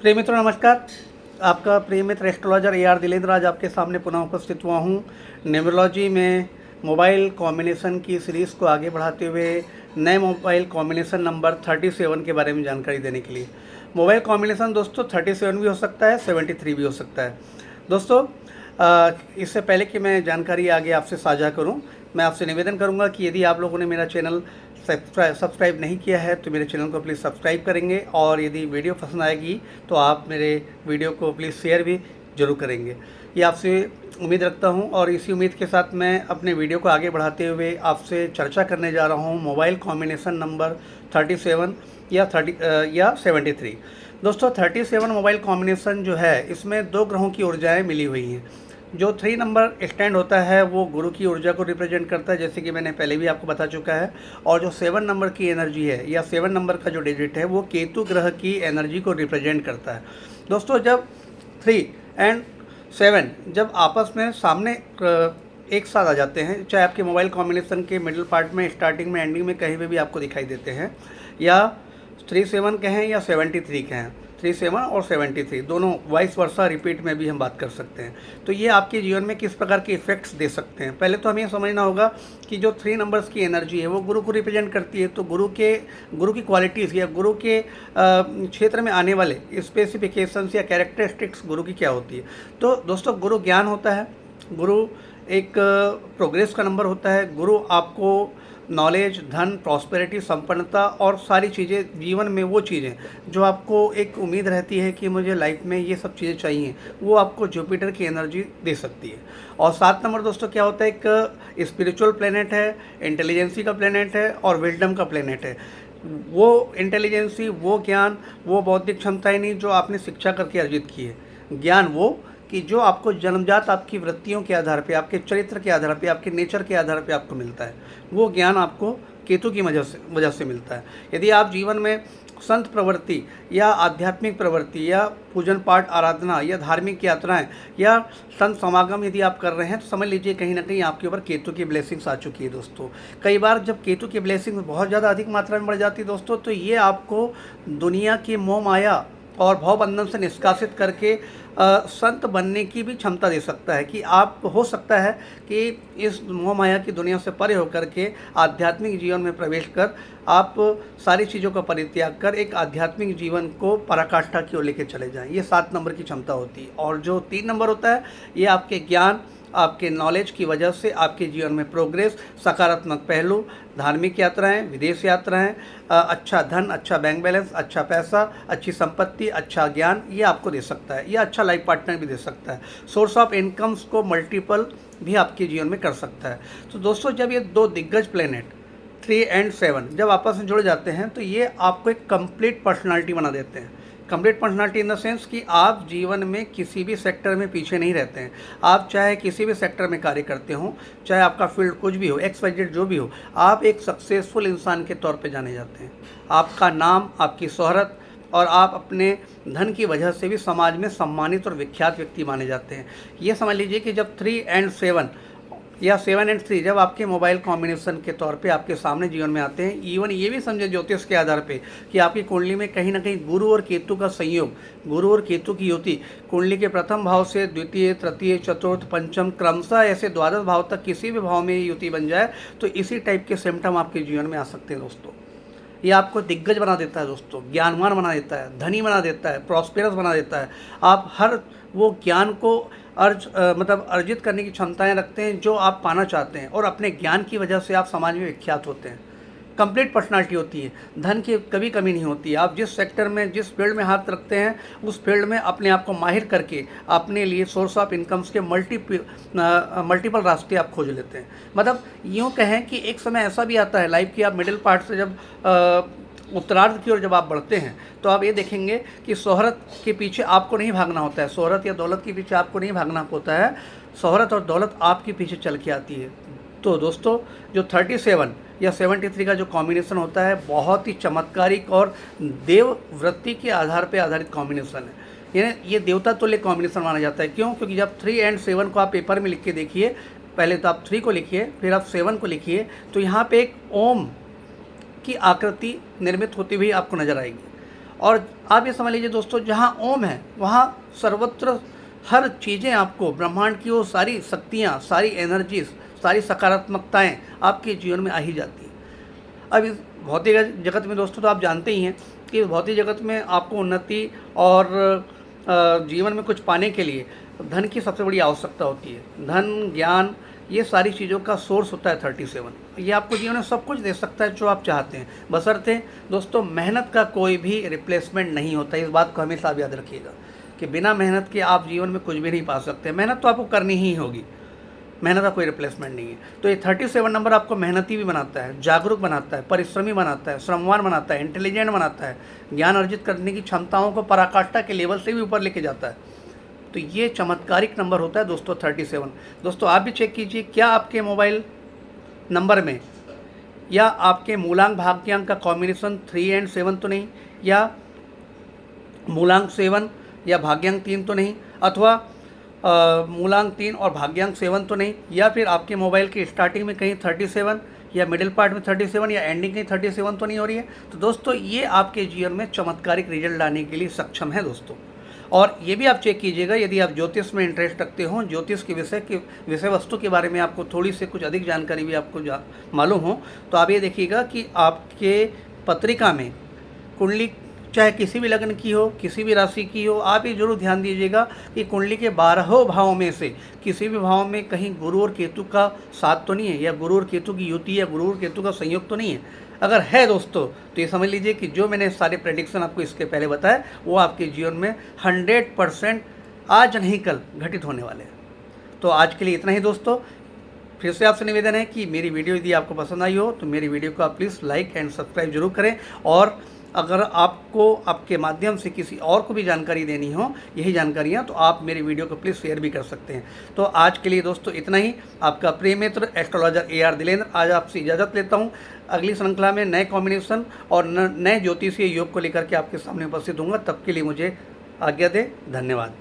प्रिय मित्रों नमस्कार। आपका प्रिय मित्र एस्ट्रोलॉजर AR दिलेंद्र आज आपके सामने पुनः उपस्थित हुआ हूँ। न्यूमरोलॉजी में मोबाइल कॉम्बिनेशन की सीरीज़ को आगे बढ़ाते हुए नए मोबाइल कॉम्बिनेशन नंबर 37 के बारे में जानकारी देने के लिए। मोबाइल कॉम्बिनेशन दोस्तों 37 भी हो सकता है, 73 भी हो सकता है। दोस्तों इससे पहले कि मैं जानकारी आगे आपसे साझा करूं, मैं आपसे निवेदन करूंगा कि यदि आप लोगों ने मेरा चैनल सब्सक्राइब नहीं किया है तो मेरे चैनल को प्लीज़ सब्सक्राइब करेंगे, और यदि वीडियो पसंद आएगी तो आप मेरे वीडियो को प्लीज़ शेयर भी ज़रूर करेंगे। ये आपसे उम्मीद रखता हूं, और इसी उम्मीद के साथ मैं अपने वीडियो को आगे बढ़ाते हुए आपसे चर्चा करने जा रहा हूं मोबाइल कॉम्बिनेशन नंबर 37 या 73। दोस्तों 37 मोबाइल कॉम्बिनेशन जो है, इसमें दो ग्रहों की ऊर्जाएँ मिली हुई हैं। जो 3 नंबर स्टैंड होता है वो गुरु की ऊर्जा को रिप्रेजेंट करता है, जैसे कि मैंने पहले भी आपको बता चुका है। और जो 7 नंबर की एनर्जी है या 7 नंबर का जो डिजिट है वो केतु ग्रह की एनर्जी को रिप्रेजेंट करता है। दोस्तों जब 3 एंड 7 जब आपस में सामने एक साथ आ जाते हैं, चाहे आपके मोबाइल कॉम्बिनेशन के मिडिल पार्ट में, स्टार्टिंग में, एंडिंग में, कहीं पे भी आपको दिखाई देते हैं, या 37 कहें या 73 कहें, 37 और 73 दोनों वाइस वर्सा रिपीट में भी हम बात कर सकते हैं। तो ये आपके जीवन में किस प्रकार के इफेक्ट्स दे सकते हैं, पहले तो हमें ये समझना होगा कि जो 3 नंबर्स की एनर्जी है वो गुरु को रिप्रेजेंट करती है। तो गुरु की क्वालिटीज़ या गुरु के क्षेत्र में आने वाले स्पेसिफिकेशंस या कैरेक्टरिस्टिक्स गुरु की क्या होती है। तो दोस्तों गुरु ज्ञान होता है, गुरु एक प्रोग्रेस का नंबर होता है। गुरु आपको नॉलेज, धन, प्रॉस्पेरिटी, संपन्नता और सारी चीज़ें, जीवन में वो चीज़ें जो आपको एक उम्मीद रहती है कि मुझे लाइफ में ये सब चीज़ें चाहिए, वो आपको जुपिटर की एनर्जी दे सकती है। और 7 नंबर दोस्तों क्या होता है, एक स्पिरिचुअल प्लेनेट है, इंटेलिजेंसी का प्लेनेट है और विजडम का प्लेनेट है। वो इंटेलिजेंसी, वो ज्ञान, वो बौद्धिक क्षमताएं नहीं जो आपने शिक्षा करके अर्जित की है। ज्ञान वो कि जो आपको जन्मजात आपकी वृत्तियों के आधार पे, आपके चरित्र के आधार पे, आपके नेचर के आधार पे आपको मिलता है, वो ज्ञान आपको केतु की वजह से मिलता है। यदि आप जीवन में संत प्रवृत्ति या आध्यात्मिक प्रवृत्ति या पूजन पाठ, आराधना या धार्मिक यात्राएं या संत समागम यदि आप कर रहे हैं, तो समझ लीजिए कहीं ना कहीं आपके ऊपर केतु की ब्लेसिंग्स आ चुकी है दोस्तों। कई बार जब केतु की ब्लेसिंग्स बहुत ज़्यादा अधिक मात्रा में बढ़ जाती है दोस्तों, तो ये आपको दुनिया की मोह माया और भवबंधन से निष्कासित करके संत बनने की भी क्षमता दे सकता है, कि आप हो सकता है कि इस मोह माया की दुनिया से परे होकर के आध्यात्मिक जीवन में प्रवेश कर आप सारी चीज़ों का परित्याग कर एक आध्यात्मिक जीवन को पराकाष्ठा की ओर लेके चले जाएं। ये 7 नंबर की क्षमता होती है। और जो 3 नंबर होता है, ये आपके ज्ञान, आपके नॉलेज की वजह से आपके जीवन में प्रोग्रेस, सकारात्मक पहलू, धार्मिक यात्राएं, विदेश यात्राएं, अच्छा धन, अच्छा बैंक बैलेंस, अच्छा पैसा, अच्छी संपत्ति, अच्छा ज्ञान, ये आपको दे सकता है। या अच्छा लाइफ पार्टनर भी दे सकता है। सोर्स ऑफ इनकम्स को मल्टीपल भी आपके जीवन में कर सकता है। तो दोस्तों जब ये दो दिग्गज प्लेनेट 3 एंड 7 जब आपस में जुड़ जाते हैं, तो ये आपको एक कंप्लीट पर्सनालिटी बना देते हैं। Complete personality in the sense कि आप जीवन में किसी भी सेक्टर में पीछे नहीं रहते हैं। आप चाहे किसी भी सेक्टर में कार्य करते हो, चाहे आपका फील्ड कुछ भी हो, XYZ जो भी हो, आप एक सक्सेसफुल इंसान के तौर पे जाने जाते हैं। आपका नाम, आपकी शोहरत और आप अपने धन की वजह से भी समाज में सम्मानित और विख्यात व्यक्ति माने जाते हैं। ये समझ लीजिए कि जब 3 एंड 7 या 7 एंड 3 जब आपके मोबाइल कॉम्बिनेशन के तौर पे आपके सामने जीवन में आते हैं, इवन ये भी समझे ज्योतिष के आधार पे कि आपकी कुंडली में कहीं ना कहीं गुरु और केतु का संयोग, गुरु और केतु की युति कुंडली के प्रथम भाव से द्वितीय, तृतीय, चतुर्थ, पंचम क्रमशः ऐसे द्वादश भाव तक किसी भी भाव में युति बन जाए, तो इसी टाइप के सिम्टम आपके जीवन में आ सकते हैं दोस्तों। ये आपको दिग्गज बना देता है दोस्तों, ज्ञानवान बना देता है, धनी बना देता है, प्रॉस्पेरस बना देता है। आप हर वो ज्ञान को अर्जित करने की क्षमताएं रखते हैं जो आप पाना चाहते हैं, और अपने ज्ञान की वजह से आप समाज में विख्यात होते हैं। कंप्लीट पर्सनालिटी होती है, धन की कभी कमी नहीं होती है। आप जिस सेक्टर में, जिस फील्ड में हाथ रखते हैं, उस फील्ड में अपने आप को माहिर करके अपने लिए सोर्स ऑफ इनकम्स के मल्टीपल रास्ते आप खोज लेते हैं। मतलब यूँ कहें कि एक समय ऐसा भी आता है लाइफ की, आप मिडिल पार्ट से जब उत्तरार्ध की ओर जब आप बढ़ते हैं, तो आप ये देखेंगे कि शोहरत के पीछे आपको नहीं भागना होता है, शोहरत या दौलत के पीछे आपको नहीं भागना होता है, शोहरत और दौलत आपके पीछे चल के आती है। तो दोस्तों जो 37 या 73 का जो कॉम्बिनेशन होता है, बहुत ही चमत्कारिक और देव वृत्ति के आधार पर आधारित कॉम्बिनेशन है। ये देवता तुल्य कॉम्बिनेशन माना जाता है। क्यों? क्योंकि जब 3 एंड 7 को आप पेपर में लिख के देखिए, पहले तो आप 3 को लिखिए, फिर आप 7 को लिखिए, तो यहाँ पे एक ओम की आकृति निर्मित होती हुई आपको नजर आएगी। और आप ये समझ लीजिए दोस्तों, जहाँ ओम है वहाँ सर्वत्र हर चीज़ें आपको, ब्रह्मांड की वो सारी शक्तियाँ, सारी एनर्जीज, सारी सकारात्मकताएं आपके जीवन में आ ही जाती है। अब इस भौतिक जगत में दोस्तों तो आप जानते ही हैं कि इस भौतिक जगत में आपको उन्नति और जीवन में कुछ पाने के लिए धन की सबसे बड़ी आवश्यकता होती है। धन, ज्ञान, ये सारी चीज़ों का सोर्स होता है 37। ये आपको जीवन में सब कुछ दे सकता है जो आप चाहते हैं, बशर्ते दोस्तों मेहनत का कोई भी रिप्लेसमेंट नहीं होता। इस बात को हमेशा आप याद रखिएगा कि बिना मेहनत के आप जीवन में कुछ भी नहीं पा सकते। मेहनत तो आपको करनी ही होगी, मेहनत का कोई रिप्लेसमेंट नहीं है। तो ये 37 नंबर आपको मेहनती भी बनाता है, जागरूक बनाता है, परिश्रमी बनाता है, श्रमवान बनाता है, इंटेलिजेंट बनाता है, ज्ञान अर्जित करने की क्षमताओं को पराकाष्ठा के लेवल से भी ऊपर लेके जाता है। तो ये चमत्कारिक नंबर होता है दोस्तों 37। दोस्तों आप भी चेक कीजिए, क्या आपके मोबाइल नंबर में या आपके मूलांक भाग्यांक का कॉम्बिनेशन 3 और 7 तो नहीं, या मूलांक 7 या भाग्यांक 3 तो नहीं, अथवा मूलांक 3 और भाग्यांक 7 तो नहीं, या फिर आपके मोबाइल की स्टार्टिंग में कहीं 37 या मिडिल पार्ट में 37 या एंडिंग कहीं 37 तो नहीं हो रही है। तो दोस्तों ये आपके जीवन में चमत्कारिक रिजल्ट लाने के लिए सक्षम है दोस्तों। और ये भी आप चेक कीजिएगा, यदि आप ज्योतिष में इंटरेस्ट रखते हो, ज्योतिष के विषय वस्तु के बारे में आपको थोड़ी सी कुछ अधिक जानकारी भी आपको मालूम हो, तो आप ये देखिएगा कि आपके पत्रिका में कुंडली चाहे किसी भी लग्न की हो, किसी भी राशि की हो, आप ये जरूर ध्यान दीजिएगा कि कुंडली के 12 भावों में से किसी भी भाव में कहीं गुरु और केतु का साथ तो नहीं है, या गुरु और केतु की युति या गुरु और केतु का संयोग तो नहीं है। अगर है दोस्तों तो ये समझ लीजिए कि जो मैंने सारे प्रेडिक्शन आपको इसके पहले बताया वो आपके जीवन में 100% आज नहीं कल घटित होने वाले हैं। तो आज के लिए इतना ही दोस्तों। फिर से आपसे निवेदन है कि मेरी वीडियो यदि आपको पसंद आई हो तो मेरी वीडियो को आप प्लीज़ लाइक एंड सब्सक्राइब जरूर करें, और अगर आपको आपके माध्यम से किसी और को भी जानकारी देनी हो यही जानकारियाँ, तो आप मेरी वीडियो को प्लीज़ शेयर भी कर सकते हैं। तो आज के लिए दोस्तों इतना ही। आपका प्रिय मित्र एस्ट्रोलॉजर AR दिलेंद्र आज आपसे इजाज़त लेता हूँ। अगली श्रृंखला में नए कॉम्बिनेशन और नए ज्योतिषीय योग को लेकर के आपके सामने उपस्थित होऊंगा। तब के लिए मुझे आज्ञा दें। धन्यवाद।